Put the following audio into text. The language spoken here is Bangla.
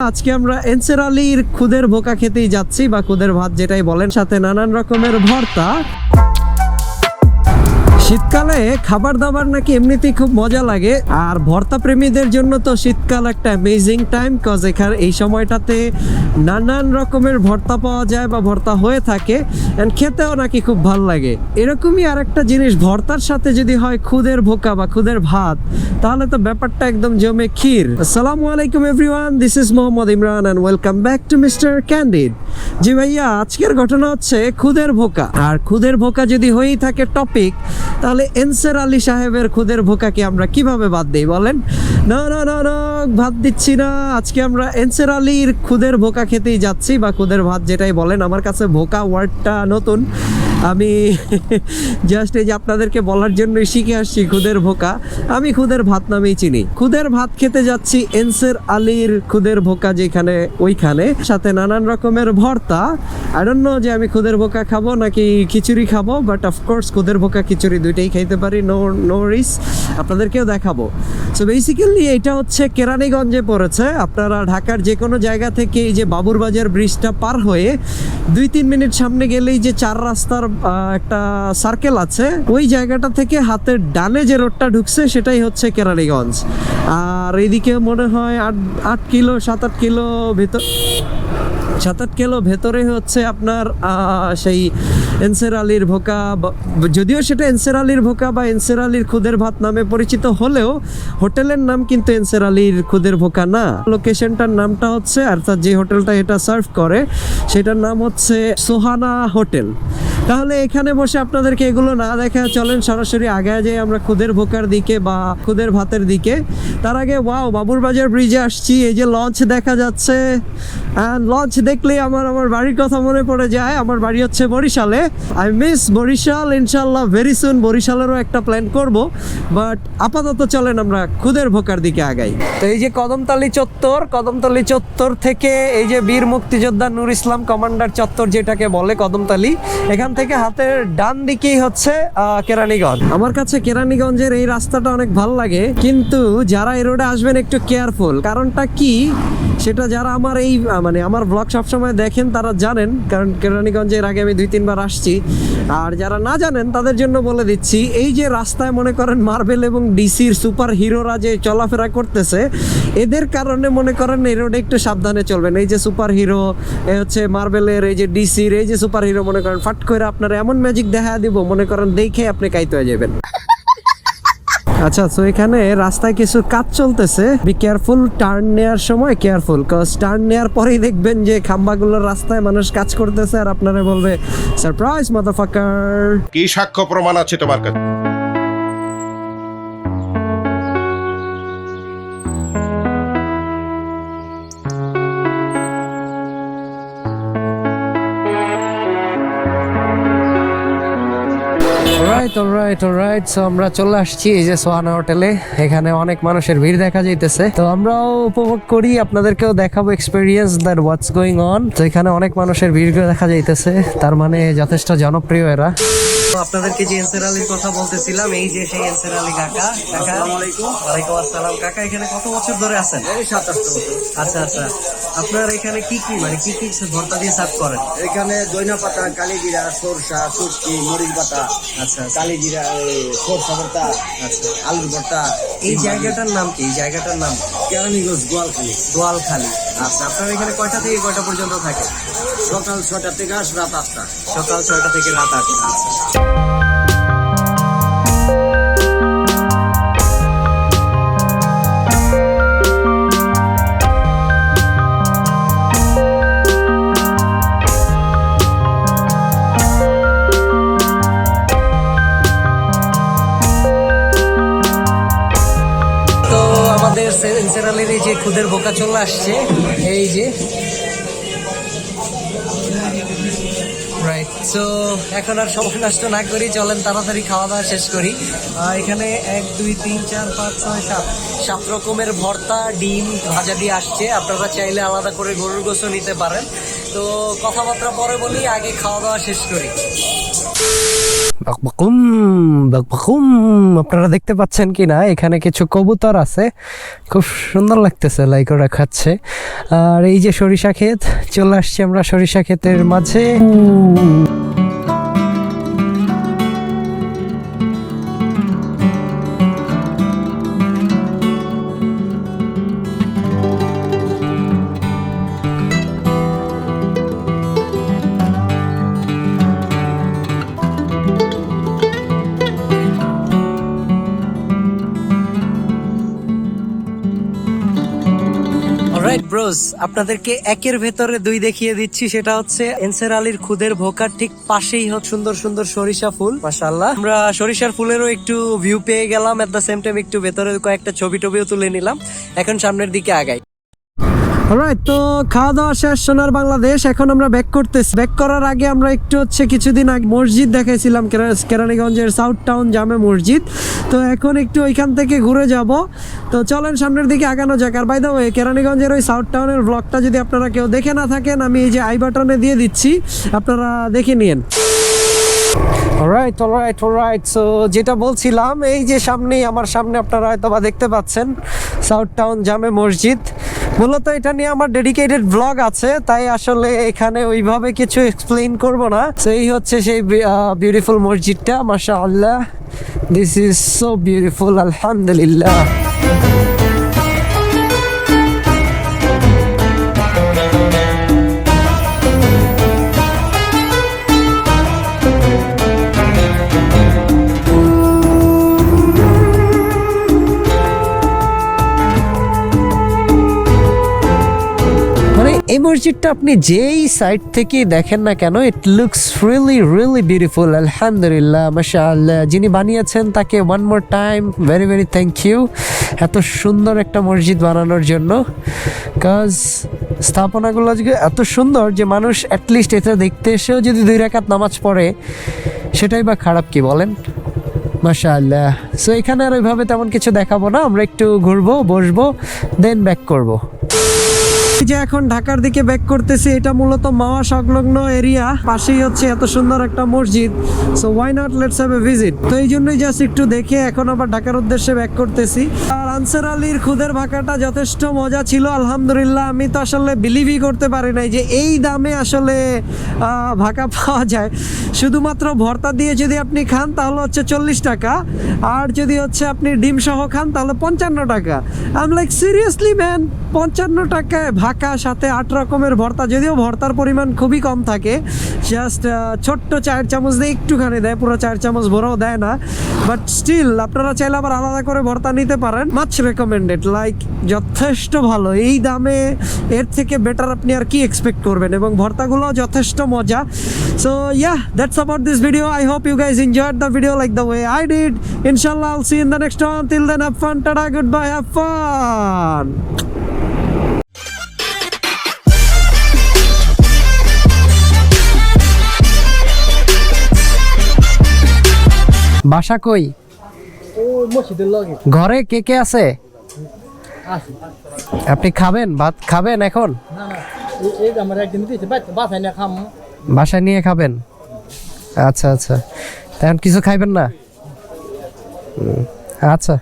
আজকে আমরা এনসের আলীর খুদের ভোকা খেতেই যাচ্ছি, বা খুদের ভাত যেটাই বলেন, সাথে নানান রকমের ভর্তা। শীতকালে খাবার দাবার নাকি এমনিতেই খুব মজা লাগে, আর ভর্তা প্রেমীদের জন্য তো শীতকাল একটা অ্যামেজিং টাইম, কজ এখানে এই সময়টাতে নানান রকমের ভর্তা পাওয়া যায় বা ভর্তা হয়ে থাকে, এন্ড খেতেও নাকি খুব ভালো লাগে। এরকমই আর একটা জিনিস, ভর্তার সাথে যদি হয় খুদের ভোকা বা খুদের ভাত, তাহলে তো ব্যাপারটা একদম জমে ক্ষীর। আসসালামু আলাইকুম everyone, this is Mohammad Imran and welcome back to mister Candid. জি ভাইয়া, আজকের ঘটনা হচ্ছে খুদের ভোকা। আর খুদের ভোকা যদি হয়েই থাকে টপিক, তাহলে এনসের আলী সাহেবের খুদের ভোকাকে আমরা কিভাবে বাদ দিই বলেন? না না না না, ভাত দিচ্ছি না। আজকে আমরা এনসের আলীর খুদের ভোকা খেতেই যাচ্ছি, বা খুদের ভাত যেটাই বলেন। আমার কাছে ভোকা ওয়ার্ডটা নতুন, আমি জাস্ট এই যে আপনাদেরকে বলার জন্যই শিখে আসছি খুদের ভোকা। আমি খুদের ভাত নামেই চিনি। খুদের ভাত খেতে যাচ্ছি এনসের আলীর খুদের ভোকা যেখানে, ওইখানে, সাথে নানান রকমের ভর্তা। আই ডোন্ট নো যে আমি খুদের ভোকা খাবো নাকি খিচুড়ি খাবো, বাট অফকোর্স খুদের ভোকা খিচুড়ি দুইটাই খাইতে পারি, নো রিস্ক। আপনাদেরকেও দেখাবো। সো বেসিক্যালি এটা হচ্ছে কেরানীগঞ্জে পড়েছে। আপনারা ঢাকার যে কোনো জায়গা থেকে এই যে বাবুরবাজার ব্রিজটা পার হয়ে 2-3 মিনিট সামনে গেলেই যে 4 রাস্তার একটা সার্কেল আছে, ওই জায়গাটা থেকে হাতের ডানে যে রোডটা ঢুকছে সেটাই হচ্ছে কেরানীগঞ্জ। আর এইদিকে মনে হয় 8 কিলো 7-8 কিলো ভেতর, 7-8 কিলো ভেতরে হচ্ছে আপনার সেই এনসের আলীর ভোকা। যদিও সেটা এনসের আলীর ভোকা বা এনসের আলীর খুদের ভাত নামে পরিচিত হলেও হোটেলের নাম কিন্তু এনসের আলীর খুদের ভোকা না। লোকেশনটার নামটা হচ্ছে, অর্থাৎ যে হোটেলটা এটা সার্ভ করে সেটার নাম হচ্ছে সোহানা হোটেল। তাহলে এখানে বসে আপনাদেরকে এগুলো না দেখা, চলেন সরাসরি আগায় যাই আমরা খুদের ভোকার দিকে বা খুদের ভাতের দিকে। তার আগে ওয়াও, বাবুরবাজার ব্রিজে আসছি, এই যে লঞ্চ দেখা যাচ্ছে। লঞ্চ দেখলে আমার বাড়ির কথা মনে পড়ে যায়। আমার বাড়ি হচ্ছে বরিশালে। I miss Barishal. ইনশাল্লাহ ভেরি সুন বরিশালেরও একটা প্ল্যান করব, বাট আপাতত চলেন আমরা খুদের ভোকার দিকে আগাই। তো এই যে কদমতলী চত্বর থেকে এই যে বীর মুক্তিযোদ্ধা নূর ইসলাম কমান্ডার চত্বর যেটাকে বলে কদমতলী, এখান থেকে হাতের ডান দিকেই হচ্ছে কেরানীগঞ্জ। আমার কাছে কেরানীগঞ্জের এই রাস্তাটা অনেক ভালো লাগে, কিন্তু যারা এই রোডে আসবেন একটু কেয়ারফুল। কারণটা কি সেটা যারা আমার এই মানে আমার ব্লগ সবসময় দেখেন তারা জানেন, কারণ কেরানীগঞ্জের আগে আমি 2-3 বার আসছি। আর যারা না জানেন তাদের জন্য বলে দিচ্ছি, এই যে রাস্তায় মনে করেন মার্বেল এবং ডিসির সুপার হিরোরা যে চলাফেরা করতেছে, এদের কারণে মনে করেন এই রোডে একটু সাবধানে চলবেন। এই যে সুপার হিরো, এ হচ্ছে মার্বেলের, এই যে ডিসির এই যে সুপার হিরো, মনে করেন ফাট করে আপনার এমন ম্যাজিক দেখা দিব, মনে করেন দেখে আপনি কাইতে হয়ে যাবেন। আচ্ছা, তো এখানে রাস্তায় কিছু কাজ চলতেছে। বি কেয়ারফুল, টার্ন নেওয়ার সময় কেয়ারফুল, কজ টার্ন নেওয়ার পরেই দেখবেন যে খাম্বাগুলোর রাস্তায় মানুষ কাজ করতেছে, আর আপনারা বলবে সারপ্রাইজ মাদারফাকার। কি সাক্ষ্য প্রমাণ আছে তোমার কাছে? অলরাইট, সো আমরা চলে আসছি এই যে সোহানা হোটেলে। এখানে অনেক মানুষের ভিড় দেখা যাইতেছে, তো আমরাও উপভোগ করি, আপনাদেরকেও দেখাবো experience that what's going on. তো এখানে অনেক মানুষের ভিড় দেখা যাইতেছে, তার মানে যথেষ্ট জনপ্রিয় এরা। আপনাদেরকে যে এনসের আলীর কথা বলতেছিলাম, এই যে সেই এনসের আলী কাকা। আসসালামু আলাইকুম। ওয়ালাইকুম আসসালাম। কাকা এখানে কত বছর ধরে আছেন? এই 27 বছর। আচ্ছা, আপনার এখানে কি মানে কি ভর্তা দিয়ে সার্ভ করেন? এখানে দইনা পাতা, কালিজিরা, সরষা, শুটকি, মরিচ বাটা, আচ্ছা, কালিজিরা, সরষা ভর্তা, আচ্ছা, আলুর ভর্তা। এই জায়গাটার নাম কি? এই জায়গাটার নাম কেরানীগঞ্জ, গোয়ালখালী। গোয়ালখালী। আচ্ছা, আপনার এখানে কয়টা থেকে কয়টা পর্যন্ত থাকে? সকাল 6টা থেকে রাত 8টা। সকাল 6টা থেকে রাত 8টা। আচ্ছা। এনসের আলীর এই যে খুদের ভোকা চলে আসছে, এই যে রাইট, সো এখন আর সময় নষ্ট না করি, চলেন তাড়াতাড়ি খাওয়া দাওয়া শেষ করি। এখানে 1 2 3 4 5 6 7 রকমের ভর্তা, ডিম ভাজা দিয়ে আসছে। আপনারা চাইলে আলাদা করে গরুর গোশও নিতে পারেন। তো কথাবার্তা পরে বলি, আগে খাওয়া দাওয়া শেষ করি। বাকবাকুম বাকবাকুম, আপনারা দেখতে পাচ্ছেন কি না, এখানে কিছু কবুতর আছে, খুব সুন্দর লাগতেছে, লাইক ওরা খাচ্ছে। আর এই যে সরিষা ক্ষেত, চলে আসছি আমরা সরিষা ক্ষেতের মাঝে। অলরাইট ব্রোস, আপনাদেরকে একের ভেতরে 2 দেখিয়ে দিচ্ছি। সেটা হচ্ছে এনসের আলীর খুদের ভোকার ঠিক পাশেই সুন্দর সুন্দর সরিষা ফুল, মাশাআল্লাহ। আমরা সরিষার ফুলেরও একটু ভিউ পেয়ে গেলাম, এট দ্য সেম টাইম একটু ভেতরে কয়েকটা ছবি টবিও তুলে নিলাম। এখন সামনের দিকে আগাই। অলরাইট, তো খাওয়া দাওয়া শেষ সোনার বাংলাদেশ। এখন আমরা ব্যাক করতেছি। ব্যাক করার আগে আমরা একটু কিছুদিন আগে মসজিদ দেখাইছিলাম, কেরানীগঞ্জের সাউথ টাউন জামে মসজিদ। তো এখন একটু ওইখান থেকে ঘুরে যাব। তো চলেন সামনের দিকে আগানো যাক। আর বাই দ্য ওয়ে, কেরানীগঞ্জের ওই সাউথ টাউনের ব্লগটা যদি আপনারা কেউ দেখে না থাকেন, আমি এই যে আই বাটনে দিয়ে দিচ্ছি, আপনারা দেখে নিন। অলরাইট, সো যেটা বলছিলাম, এই যে সামনেই আমার সামনে আপনারা হয়তো বা দেখতে পাচ্ছেন সাউথ টাউন জামে মসজিদ। মূলত এটা নিয়ে আমার ডেডিকেটেড ব্লগ আছে, তাই আসলে এখানে ওইভাবে কিছু এক্সপ্লেইন করব না। তো এই হচ্ছে সেই বিউটিফুল মসজিদটা, মাশাআল্লাহ, দিস ইজ সো বিউটিফুল, আলহামদুলিল্লাহ। এই মসজিদটা আপনি যেই সাইড থেকে দেখেন না কেন, ইট লুকস রিয়েলি বিউটিফুল, আলহামদুলিল্লাহ, মাশাআল্লাহ। যিনি বানিয়েছেন তাকে one more time very thank you, এত সুন্দর একটা মসজিদ বানানোর জন্য। কাজ স্থাপনাগুলো এত সুন্দর যে মানুষ অ্যাটলিস্ট এটা দেখতে এসেও যদি 2 রাকাত নামাজ পড়ে, সেটাই বা খারাপ কি বলেন? মাশাআল্লাহ। সো এখানে আর ওইভাবে তেমন কিছু দেখাবো না, আমরা একটু ঘুরবো, বসবো, দেন ব্যাক করবো। যে এখন ঢাকার দিকে ব্যাক করতেছি, এটা মূলত মাওয়া সংলগ্ন এরিয়া, পাশেই হচ্ছে এত সুন্দর একটা মসজিদ। So why not, let's have a visit. তো এই জন্যই জাস্ট একটু দেখে এখন আবার ঢাকার উদ্দেশ্যে ব্যাক করতেছি। আর আনসার আলীর খুদের ভাকাটা যথেষ্ট মজা ছিল, আলহামদুলিল্লাহ। আমি তো আসলে বিলিভই করতে পারি নাই যে এই দামে আসলে ভাকা পাওয়া যায়। শুধুমাত্র ভর্তা দিয়ে যদি আপনি খান তাহলে হচ্ছে 40 টাকা, আর যদি হচ্ছে আপনি ডিম সহ খান তাহলে 55 টাকা। I am like, seriously man, 55 টাকায় ভাকা, সাথে 8 রকমের ভর্তা। যদিও ভর্তার পরিমাণ খুবই কম থাকে, জাস্ট ছোট্ট 4 চামচ দিয়ে একটুখানি দেয়, পুরো 4 চামচ ভরেও দেয় না। বাট স্টিল আপনারা চাইলে আবার আলাদা করে ভর্তা নিতে পারেন। মাচ রেকমেন্ডেড, লাইক যথেষ্ট ভালো। এই দামে এর থেকে বেটার আপনি আর কি এক্সপেক্ট করবেন, এবং ভর্তাগুলো যথেষ্ট মজা। So yeah, that's about this video. I hope you guys enjoyed the video like the way I did. ইনশাআল্লাহ I'll see in the next one. Till then, have fun, tata, good bye, have fun. বাসা কই? ঘরে কে কে আছে? আপনি খাবেন, ভাত খাবেন এখন? বাসায় নিয়ে খাবেন? আচ্ছা, এখন কিছু খাইবেন না? আচ্ছা।